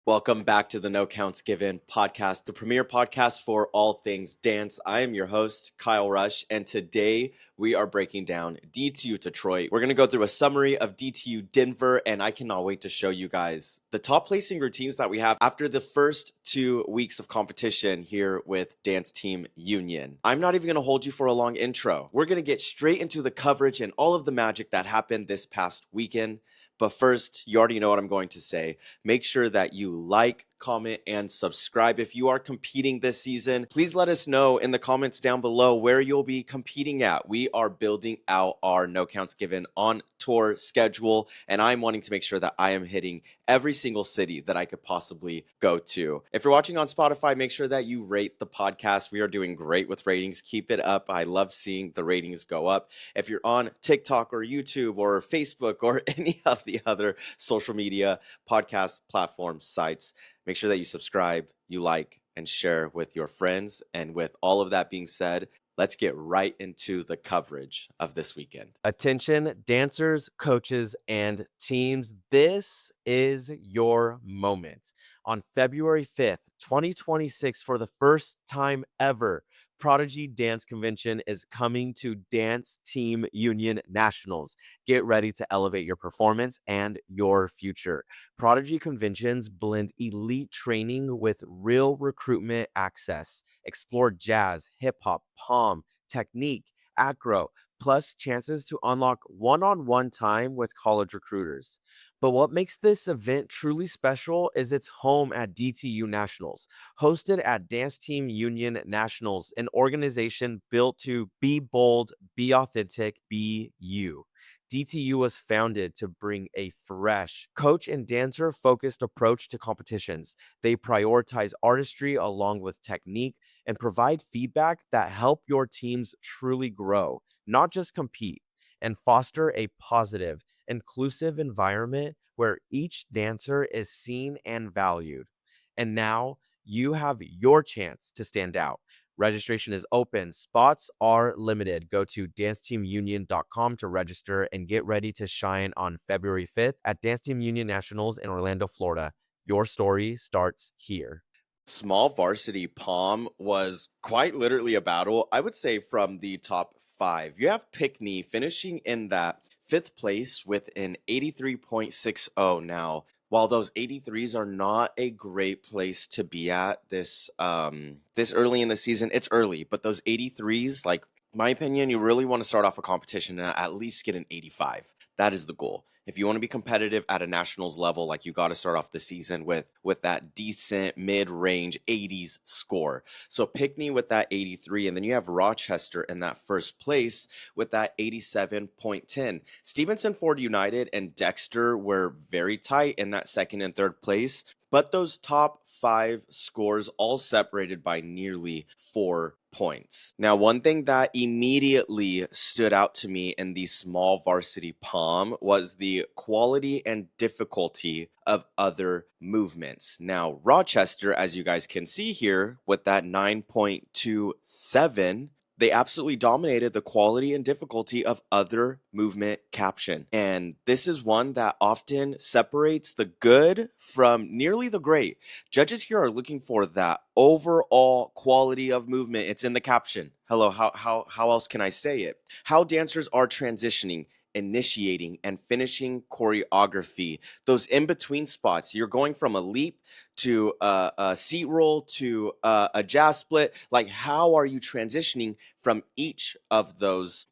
Welcome back to the No Counts Given podcast, the premier podcast for all things dance. I am your host, Kyle Rush, and today we are breaking down DTU Detroit. We're going to go through a summary of DTU Denver, and I cannot wait to show you guys the top placing routines that we have after the first 2 weeks of competition here with Dance Team Union. I'm not even going to hold you for a long intro. We're going to get straight into the coverage and all of the magic that happened this past weekend. But first, you already know what I'm going to say. Make sure that you like, comment, and subscribe. If you are competing this season, please let us know in the comments down below where you'll be competing at. We are building out our No Counts Given on tour schedule, and I'm wanting to make sure that I am hitting every single city that I could possibly go to. If you're watching on Spotify, make sure that you rate the podcast. We are doing great with ratings. Keep it up. I love seeing the ratings go up. If you're on TikTok or YouTube or Facebook or any of the other social media podcast platform sites, make sure that you subscribe, you like, and share with your friends. And with all of that being said, let's get right into the coverage of this weekend. Attention, dancers, coaches, and teams. This is your moment. On February 5th, 2026, for the first time ever, Prodigy Dance Convention is coming to Dance Team Union Nationals. Get ready to elevate your performance and your future. Prodigy conventions blend elite training with real recruitment access. Explore jazz, hip hop, palm, technique, acro, plus chances to unlock one-on-one time with college recruiters. But what makes this event truly special is its home at DTU Nationals, hosted at Dance Team Union Nationals, an organization built to be bold, be authentic, be you. DTU was founded to bring a fresh, coach and dancer focused approach to competitions. They prioritize artistry along with technique and provide feedback that help your teams truly grow, not just compete, and foster a positive, inclusive environment where each dancer is seen and valued. And now you have your chance to stand out. Registration is open. Spots are limited. Go to danceteamunion.com to register and get ready to shine on February 5th at Dance Team Union Nationals in Orlando, Florida. Your story starts here. Small varsity palm was quite literally a battle, I would say, from the top 5. You have Pickney finishing in that 5th place with an 83.60 now. While those 83s are not a great place to be at this early in the season, it's early, but those 83s, like, my opinion, you really want to start off a competition and at least get an 85. That is the goal. If you want to be competitive at a nationals level, like, you got to start off the season with that decent mid-range 80s score. So Pickney with that 83, and then you have Rochester in that first place with that 87.10. Stevenson Ford United and Dexter were very tight in that second and third place, but those top 5 scores all separated by nearly 4 points. Now, one thing that immediately stood out to me in the small varsity palm was the quality and difficulty of other movements. Now, Rochester, as you guys can see here, with that 9.27, they absolutely dominated the quality and difficulty of other movement caption. And this is one that often separates the good from nearly the great. Judges here are looking for that overall quality of movement. It's in the caption. Hello, how else can I say it? How dancers are transitioning, initiating, and finishing choreography. Those in-between spots. You're going from a leap to a seat roll to a jazz split. Like, how are you transitioning from each of those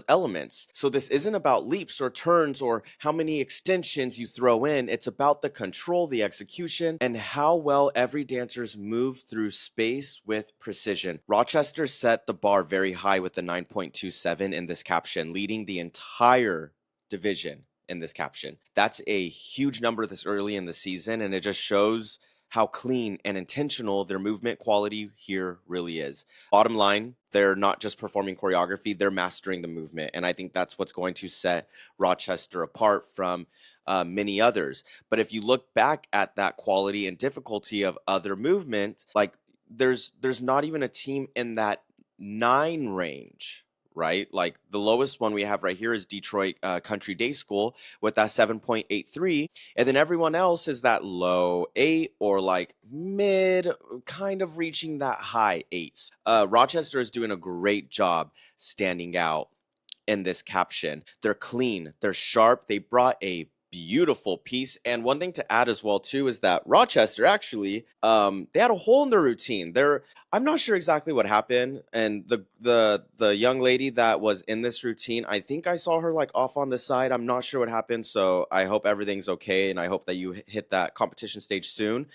elements? So this isn't about leaps or turns or how many extensions you throw in. It's about the control, the execution, and how well every dancers move through space with precision. Rochester set the bar very high with the 9.27 in this caption, leading the entire division in this caption. That's a huge number this early in the season, and it just shows how clean and intentional their movement quality here really is. Bottom line, they're not just performing choreography, they're mastering the movement, and I think that's what's going to set Rochester apart from many others. But if you look back at that quality and difficulty of other movement, like, there's not even a team in that 9 range, right? Like the lowest one we have right here is Detroit Country Day School with that 7.83. And then everyone else is that low 8 or like mid, kind of reaching that high 8s. Rochester is doing a great job standing out in this caption. They're clean, they're sharp, they brought a beautiful piece. And one thing to add as well too is that Rochester actually they had a hole in their routine. I'm not sure exactly what happened, and the young lady that was in this routine, I think I saw her like off on the side. I'm not sure what happened, so I hope everything's okay and I hope that you hit that competition stage soon.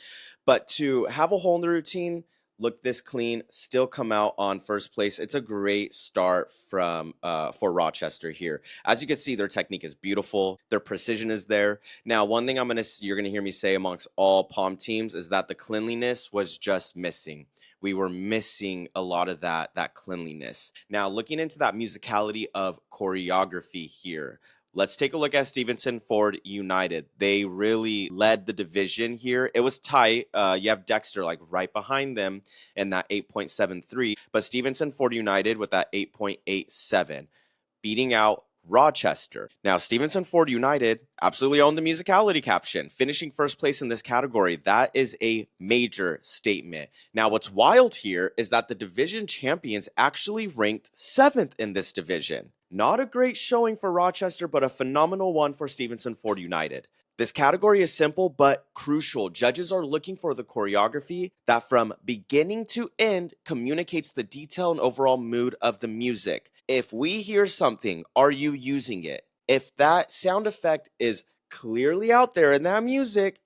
But to have a hole in the routine, look this clean, still come out on first place. It's a great start from for Rochester here. As you can see, their technique is beautiful. Their precision is there. Now, one thing you're gonna hear me say amongst all Palm teams is that the cleanliness was just missing. We were missing a lot of that cleanliness. Now, looking into that musicality of choreography here, let's take a look at Stevenson Ford United. They really led the division here. It was tight. You have Dexter like right behind them in that 8.73, but Stevenson Ford United with that 8.87, beating out Rochester. Now, Stevenson Ford United absolutely owned the musicality caption, finishing first place in this category. That is a major statement. Now, what's wild here is that the division champions actually ranked 7th in this division. Not a great showing for Rochester, but a phenomenal one for Stevenson Ford United. This category is simple but crucial. Judges are looking for the choreography that from beginning to end communicates the detail and overall mood of the music. If we hear something, are you using it? If that sound effect is clearly out there in that music,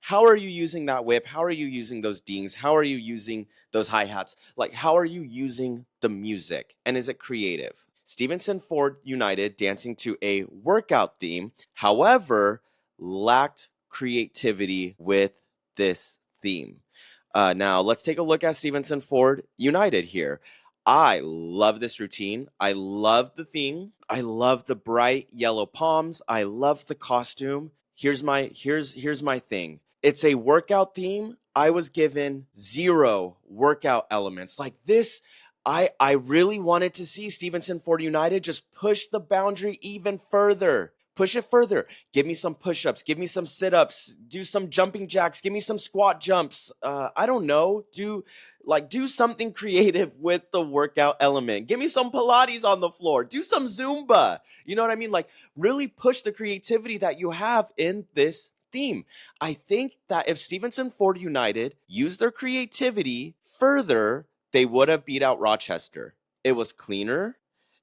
how are you using that whip? How are you using those dings? How are you using those hi-hats? Like, how are you using the music? And is it creative? Stevenson Ford United dancing to a workout theme, however, lacked creativity with this theme. Now, let's take a look at Stevenson Ford United here. I love this routine. I love the theme. I love the bright yellow palms. I love the costume. Here's my thing. It's a workout theme. I was given 0 workout elements. Like this, I really wanted to see Stevenson Ford United just push the boundary even further. Push it further. Give me some push-ups. Give me some sit-ups. Do some jumping jacks. Give me some squat jumps. I don't know. Do something creative with the workout element. Give me some Pilates on the floor. Do some Zumba. You know what I mean? Like really push the creativity that you have in this theme. I think that if Stevenson Ford United used their creativity further, they would have beat out Rochester. It was cleaner.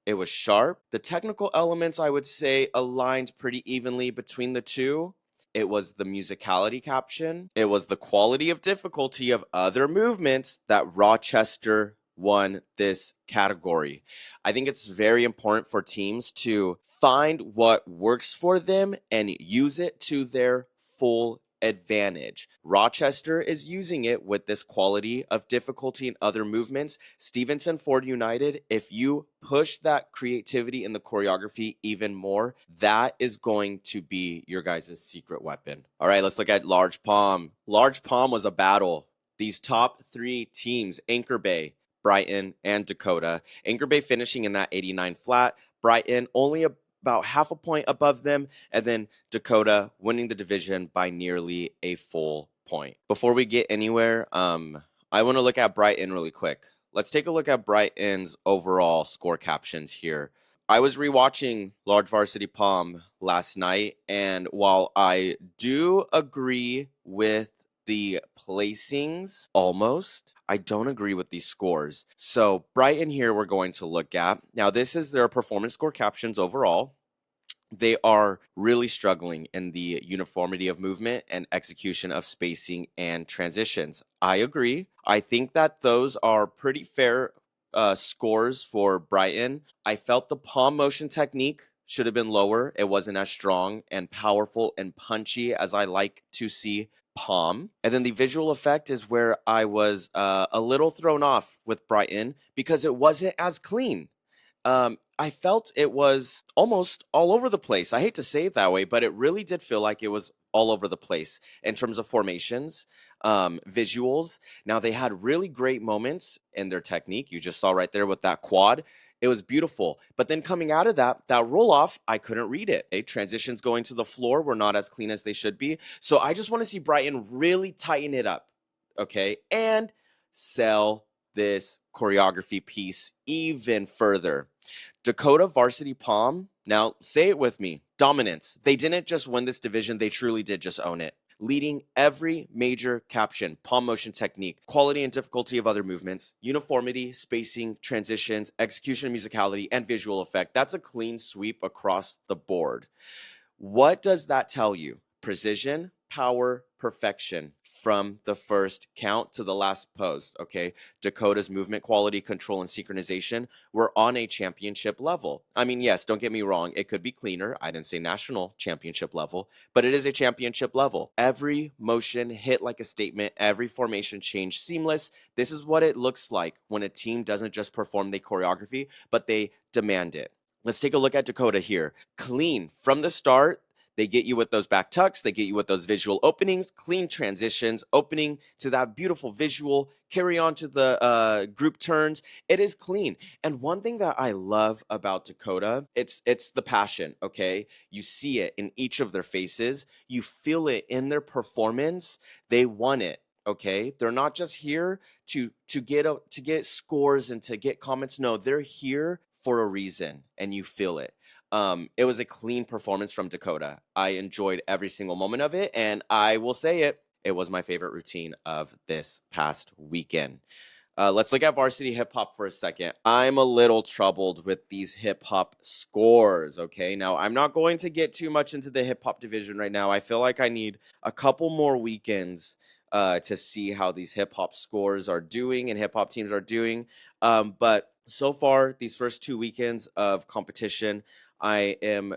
It was sharp. The technical elements, I would say, aligned pretty evenly between the two. It was the musicality caption. It was the quality of difficulty of other movements that Rochester won this category. I think it's very important for teams to find what works for them and use it to their full advantage. Rochester is using it with this quality of difficulty in other movements. Stevenson Ford United, if you push that creativity in the choreography even more, that is going to be your guys' secret weapon. All right, let's look at Large Palm. Large Palm was a battle. These top 3 teams, Anchor Bay, Brighton, and Dakota. Anchor Bay finishing in that 89 flat. Brighton only about half a point above them, and then Dakota winning the division by nearly a full point. Before we get anywhere, I want to look at Brighton really quick. Let's take a look at Brighton's overall score captions here. I was rewatching Large Varsity Palm last night, and while I do agree with the placings almost, I don't agree with these scores. So Brighton here we're going to look at. Now this is their performance score captions overall. They are really struggling in the uniformity of movement and execution of spacing and transitions. I agree. I think that those are pretty fair scores for Brighton. I felt the palm motion technique should have been lower. It wasn't as strong and powerful and punchy as I like to see palm. And then the visual effect is where I was a little thrown off with Brighton because it wasn't as clean. I felt it was almost all over the place. I hate to say it that way, but it really did feel like it was all over the place in terms of formations, visuals. Now, they had really great moments in their technique. You just saw right there with that quad. It was beautiful. But then coming out of that roll off, I couldn't read it. Okay? Transitions going to the floor were not as clean as they should be. So I just want to see Brighton really tighten it up. Okay. And sell this choreography piece even further. Dakota Varsity Palm. Now, say it with me. Dominance. They didn't just win this division, they truly did just own it. Leading every major caption, palm motion technique, quality and difficulty of other movements, uniformity, spacing, transitions, execution, musicality, and visual effect. That's a clean sweep across the board. What does that tell you? Precision, power, perfection from the first count to the last pose, okay? Dakota's movement quality, control, and synchronization were on a championship level. I mean, yes, don't get me wrong. It could be cleaner. I didn't say national championship level, but it is a championship level. Every motion hit like a statement. Every formation change seamless. This is what it looks like when a team doesn't just perform the choreography, but they demand it. Let's take a look at Dakota here. Clean from the start. They get you with those back tucks. They get you with those visual openings, clean transitions, opening to that beautiful visual, carry on to the group turns. It is clean. And one thing that I love about Dakota, it's the passion, okay? You see it in each of their faces. You feel it in their performance. They want it. Okay, they're not just here to get scores and to get comments. No, they're here for a reason, and you feel it. It was a clean performance from Dakota. I enjoyed every single moment of it, and I will say it was my favorite routine of this past weekend. Let's look at varsity hip hop for a second. I'm a little troubled with these hip hop scores. Okay, now I'm not going to get too much into the hip hop division right now. I feel like I need a couple more weekends to see how these hip hop scores are doing and hip hop teams are doing. But so far, these first 2 weekends of competition, I'm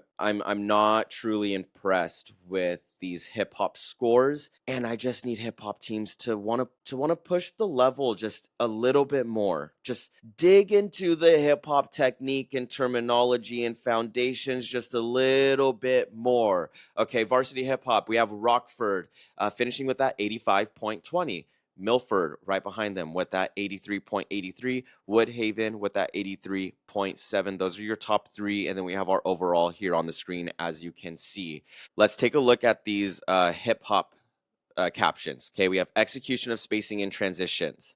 not truly impressed with these hip hop scores, and I just need hip hop teams to want to push the level just a little bit more. Just dig into the hip hop technique and terminology and foundations just a little bit more. Okay, varsity hip hop, we have Rockford finishing with that 85.20. Milford right behind them with that 83.83. Woodhaven with that 83.7. Those are your top three. And then we have our overall here on the screen, as you can see. Let's take a look at these hip hop captions. Okay, we have execution of spacing and transitions.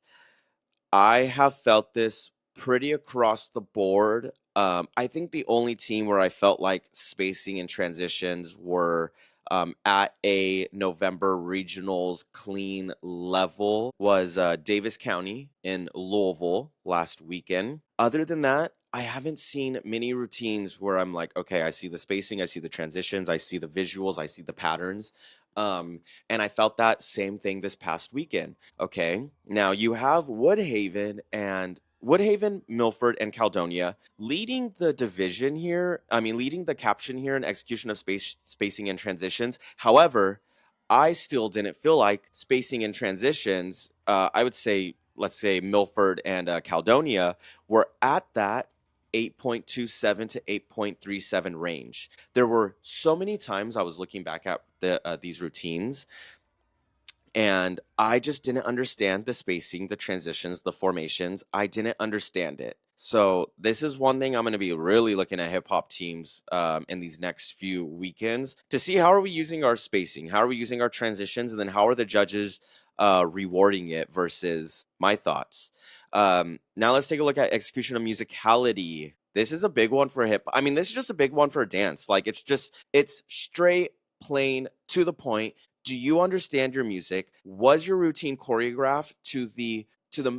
I have felt this pretty across the board. I think the only team where I felt like spacing and transitions were at a November regionals clean level was Davis County in Louisville last weekend. Other than that, I haven't seen many routines where I'm like, okay, I see the spacing, I see the transitions, I see the visuals, I see the patterns. And I felt that same thing this past weekend. Okay. Now you have Woodhaven, Milford, and Caledonia leading the division here. I mean, leading the caption here in execution of spacing and transitions. However, I still didn't feel like spacing and transitions. I would say, let's say Milford and Caledonia were at that 8.27 to 8.37 range. There were so many times I was looking back at these routines, and I just didn't understand the spacing, the transitions, the formations. I didn't understand it. So this is one thing I'm going to be really looking at hip hop teams in these next few weekends to see how are we using our spacing, how are we using our transitions, and then how are the judges rewarding it versus my thoughts. Now let's take a look at execution of musicality. This is a big one for hip. I mean, this is just a big one for dance. Like it's straight, plain, to the point. Do you understand your music? Was your routine choreographed to the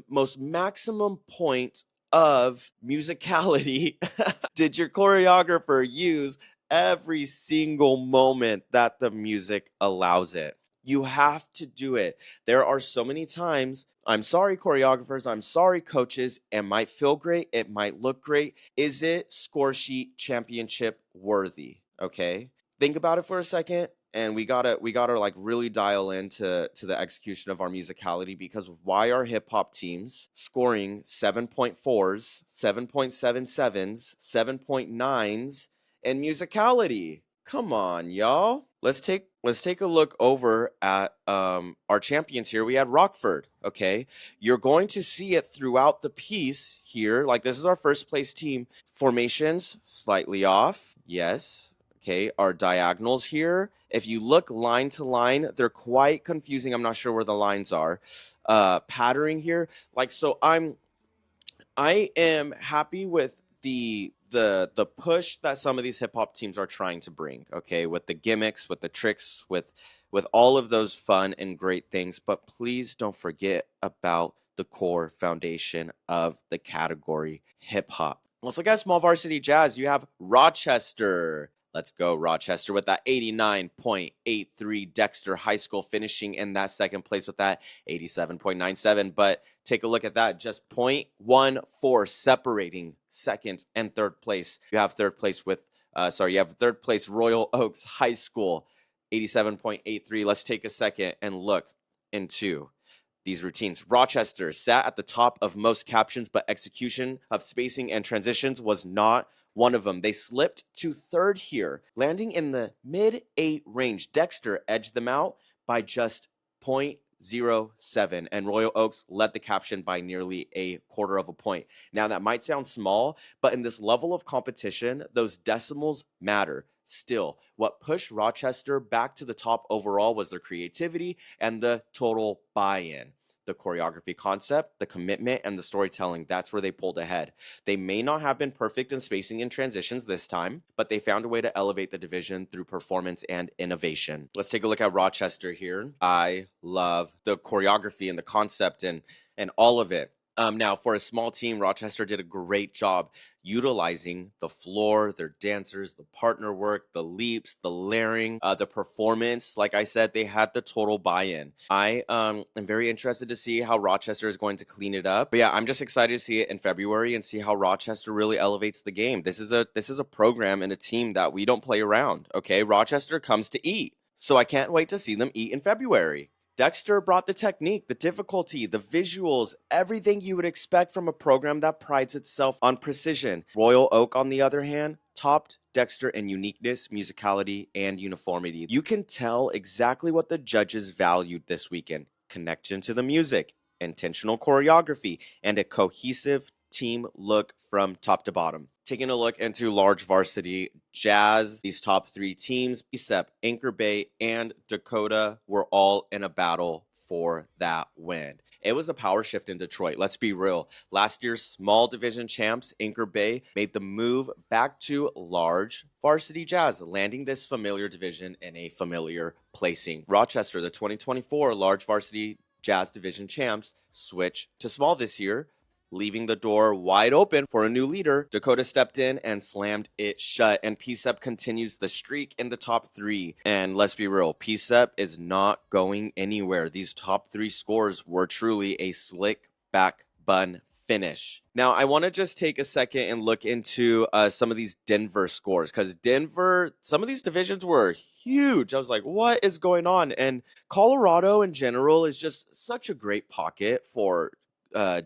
most maximum point of musicality? Did your choreographer use every single moment that the music allows it? You have to do it. There are so many times, I'm sorry, choreographers, I'm sorry, coaches, it might feel great, it might look great. Is it score sheet championship worthy? Okay. Think about it for a second, and we gotta like really dial into the execution of our musicality, because why are hip hop teams scoring 7.4s, 7.77s, 7.9s in musicality? Come on, y'all. let's take a look over at our champions here. We had Rockford, okay? You're going to see it throughout the piece here. Like, this is our first place team. Formations, slightly off, yes. Okay, our diagonals here. If you look line to line, they're quite confusing. I'm not sure where the lines are. Patterning here. Like, so I am happy with the push that some of these hip hop teams are trying to bring, okay, with the gimmicks, with the tricks, with all of those fun and great things, but please don't forget about the core foundation of the category hip hop. Let's look at small varsity jazz. You have Rochester. Let's go, Rochester, with that 89.83. Dexter High School finishing in that second place with that 87.97. But take a look at that, just 0.14 separating second and third place. You have third place with, you have third place Royal Oaks High School, 87.83. Let's take a second and look into these routines. Rochester sat at the top of most captions, but execution of spacing and transitions was not one of them. They slipped to third here, landing in the mid-8 range. Dexter edged them out by just 0.07, and Royal Oaks led the caption by nearly a quarter of a point. Now, that might sound small, but in this level of competition, those decimals matter. Still, what pushed Rochester back to the top overall was their creativity and the total buy-in. The choreography concept, the commitment, and the storytelling, that's where they pulled ahead. They may not have been perfect in spacing and transitions this time, but they found a way to elevate the division through performance and innovation. Let's take a look at Rochester here. I love the choreography and the concept and all of it. Now, for a small team, Rochester did a great job utilizing the floor, their dancers, the partner work, the leaps, the layering, the performance. Like I said, they had the total buy-in. I am very interested to see how Rochester is going to clean it up. But yeah, I'm just excited to see it in February and see how Rochester really elevates the game. This is a program and a team that we don't play around. Okay, Rochester comes to eat, so I can't wait to see them eat in February. Dexter brought the technique, the difficulty, the visuals, everything you would expect from a program that prides itself on precision. Royal Oak, on the other hand, topped Dexter in uniqueness, musicality, and uniformity. You can tell exactly what the judges valued this weekend: connection to the music, intentional choreography, and a cohesive team look from top to bottom. Taking a look into large varsity jazz, these top three teams, ESEP, Anchor Bay, and Dakota, were all in a battle for that win. It was a power shift in Detroit. Let's be real. Last year's small division champs, Anchor Bay, made the move back to large varsity jazz, landing this familiar division in a familiar placing. Rochester, the 2024 large varsity jazz division champs, switched to small this year, leaving the door wide open for a new leader. Dakota stepped in and slammed it shut, and PSEP continues the streak in the top three. And let's be real, PSEP is not going anywhere. These top three scores were truly a slick back bun finish. Now, I want to just take a second and look into some of these Denver scores, because Denver, some of these divisions were huge. I was like, what is going on? And Colorado in general is just such a great pocket for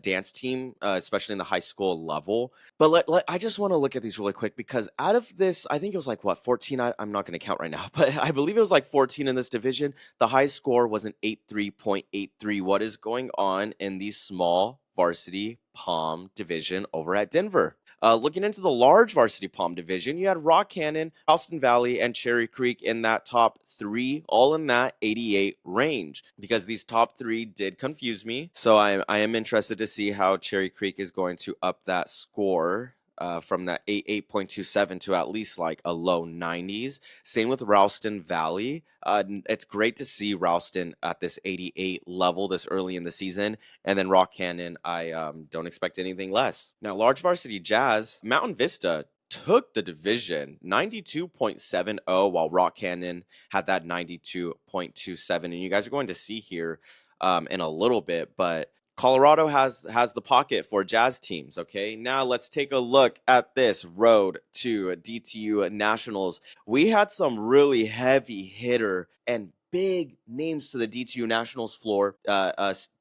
dance team, especially in the high school level. But I just want to look at these really quick, because out of this, I think it was like, what, 14? I'm not going to count right now, but I believe it was like 14 in this division. The high score was an 83.83. What is going on in the small varsity Palm division over at Denver? Looking into the large varsity Palm division, you had Rock Cannon, Austin Valley, and Cherry Creek in that top three, all in that 88 range. Because these top three did confuse me, so I am interested to see how Cherry Creek is going to up that score. From that 8.27 to at least like a low 90s. Same with Ralston Valley. It's great to see Ralston at this 88 level this early in the season. And then Rock Cannon, I don't expect anything less. Now, large varsity jazz, Mountain Vista took the division 92.70, while Rock Cannon had that 92.27. And you guys are going to see here in a little bit, but Colorado has the pocket for jazz teams, okay? Now let's take a look at this road to DTUNationals. We had some really heavy hitter and big names to the DTUNationals floor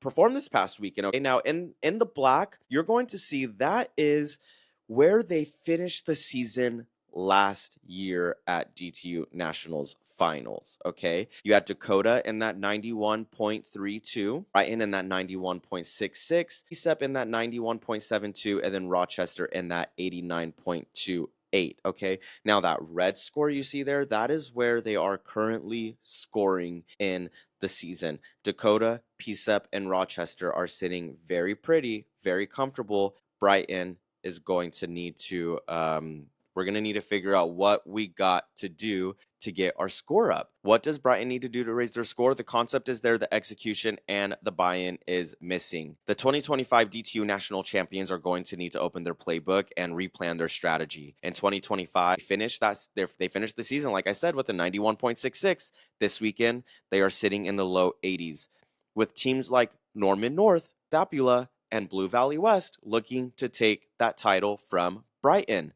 perform this past weekend. Okay, now in the black, you're going to see that is where they finished the season last year at DTU Nationals finals, okay? You had Dakota in that 91.32, Brighton in that 91.66, CSEP in that 91.72, and then Rochester in that 89.28, okay? Now that red score you see there, that is where they are currently scoring in the season. Dakota, PSEP, and Rochester are sitting very pretty, very comfortable. Brighton is going to need to we're going to need to figure out what we got to do to get our score up. What does Brighton need to do to raise their score? The concept is there, the execution and the buy-in is missing. The 2025 DTU National Champions are going to need to open their playbook and replan their strategy. In 2025, they finished the season, like I said, with a 91.66. This weekend, they are sitting in the low 80s. With teams like Norman North, Thapula, and Blue Valley West looking to take that title from Brighton.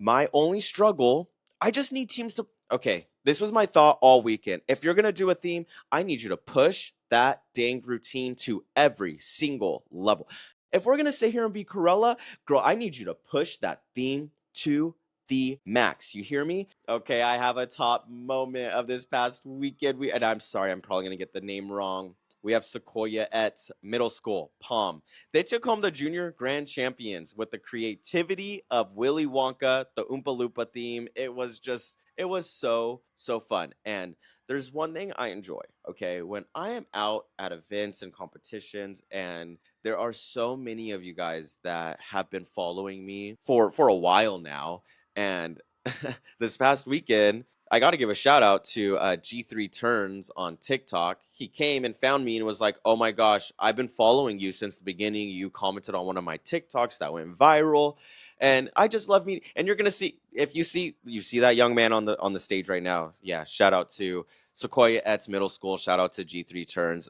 My only struggle, I just need teams to, okay, this was my thought all weekend. If you're going to do a theme, I need you to push that dang routine to every single level. If we're going to sit here and be Corella, girl, I need you to push that theme to the max. You hear me? Okay, I have a top moment of this past weekend. And I'm sorry, I'm probably going to get the name wrong. We have Sequoia at Middle School, Palm. They took home the junior grand champions with the creativity of Willy Wonka, the Oompa Loompa theme. It was so fun. And there's one thing I enjoy, okay? When I am out at events and competitions, and there are so many of you guys that have been following me for a while now. And this past weekend, I got to give a shout out to G3 Turns on TikTok. He came and found me and was like, "Oh my gosh, I've been following you since the beginning. You commented on one of my TikToks that went viral, and I just love meeting." And you're gonna see, if you see that young man on the stage right now. Yeah, shout out to Sequoia at Middle School. Shout out to G3 Turns.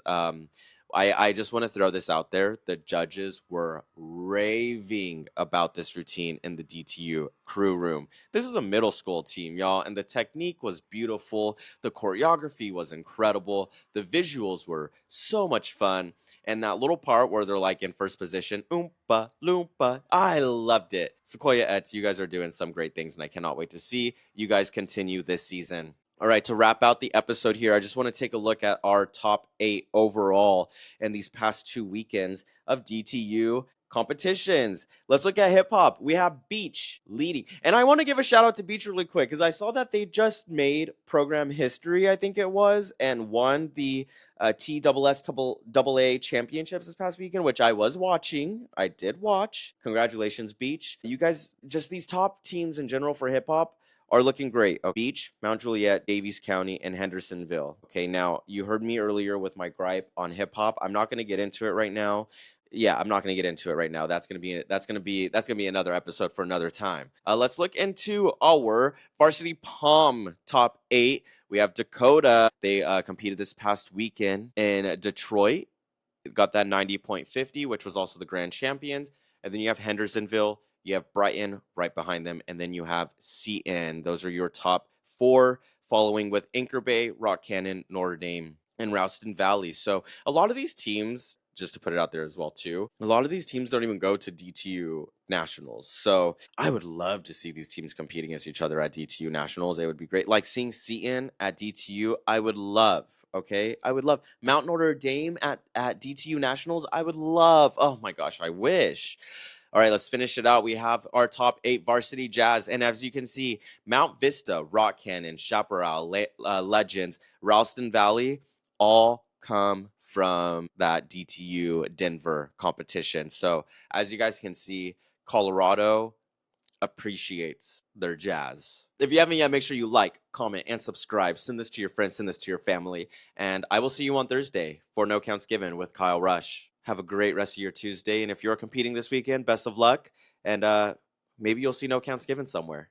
I just want to throw this out there. The judges were raving about this routine in the DTU crew room. This is a middle school team, y'all, and the technique was beautiful. The choreography was incredible. The visuals were so much fun. And that little part where they're like in first position, Oompa Loompa, I loved it. Sequoia Ets, you guys are doing some great things, and I cannot wait to see you guys continue this season. All right, to wrap out the episode here, I just want to take a look at our top 8 overall in these past 2 weekends of DTU competitions. Let's look at hip hop. We have Beach leading. And I want to give a shout out to Beach really quick because I saw that they just made program history, I think it was, and won the TSSAA championships this past weekend, which I was watching. I did watch. Congratulations, Beach. You guys, just these top teams in general for hip hop are looking great. Beach, Mount Juliet, Davies County, and Hendersonville. Okay, now you heard me earlier with my gripe on hip hop. I'm not going to get into it right now. Yeah, I'm not going to get into it right now. That's going to be another episode for another time. Let's look into our Varsity Palm top 8. We have Dakota. They competed this past weekend in Detroit. Got that 90.50, which was also the grand champions. And then you have Hendersonville. You have Brighton right behind them, and then you have CN. Those are your top 4, following with Anchor Bay, Rock Canyon, Notre Dame, and Ralston Valley. So a lot of these teams, just to put it out there as well too, a lot of these teams don't even go to DTU Nationals. So I would love to see these teams compete against each other at DTU Nationals. It would be great. Like seeing CN at DTU, I would love. Okay, I would love Mount Notre Dame at DTU Nationals. I would love. Oh my gosh, I wish. All right, let's finish it out. We have our top 8 varsity jazz. And as you can see, Mount Vista, Rock Canyon, Chaparral, Legends, Ralston Valley, all come from that DTUDenver competition. So as you guys can see, Colorado appreciates their jazz. If you haven't yet, make sure you like, comment, and subscribe. Send this to your friends, send this to your family. And I will see you on Thursday for No Counts Given with Kyle Rush. Have a great rest of your Tuesday. And if you're competing this weekend, best of luck. And maybe you'll see No Counts Given somewhere.